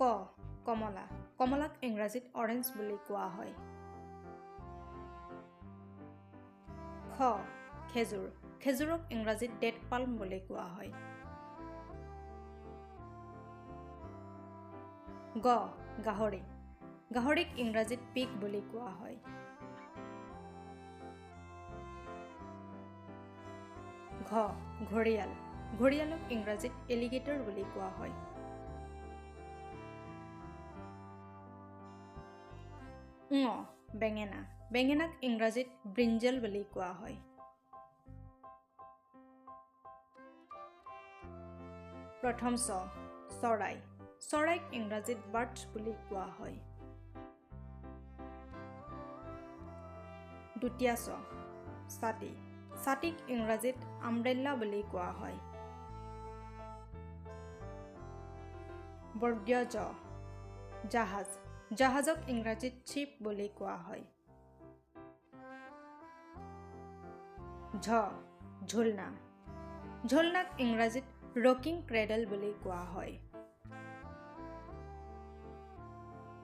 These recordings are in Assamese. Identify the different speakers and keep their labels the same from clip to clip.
Speaker 1: ক কমলা কমলাক ইংৰাজীত অৰেঞ্জ বুলি কোৱা হয় খ খেজুৰ খেজুৰক ইংৰাজীত ডেট পাল্ম বুলি কোৱা হয় গ গাহৰি গাহৰিক ইংৰাজীত পিগ বুলি কোৱা হয় ঘ ঘৰিয়াল ঘৰিয়ালক ইংৰাজীত এলিগেটৰ বুলি কোৱা হয় ঙ বেঙেনা বেঙেনাক ইংৰাজীত ব্ৰিঞ্জল বুলি কোৱা হয় প্ৰথম চ চৰাই চৰাইক ইংৰাজীত বাৰ্ড বুলি কোৱা হয় দ্বিতীয় চ ছাতি ছাতিক ইংৰাজীত আমব্ৰেলা বুলি কোৱা হয় বৰ্গীয় জ জাহাজ জাহাজক ইংৰাজীত শ্বিপ বুলি কোৱা হয় ঝ ঝুলনা ঝুলনাক ইংৰাজীত ৰকিং ক্ৰেডল বুলি কোৱা হয়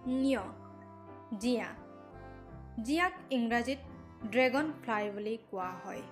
Speaker 1: ঞ জিয়া জিয়াক ইংৰাজীত ড্ৰেগন ফ্লাই বুলি কোৱা হয়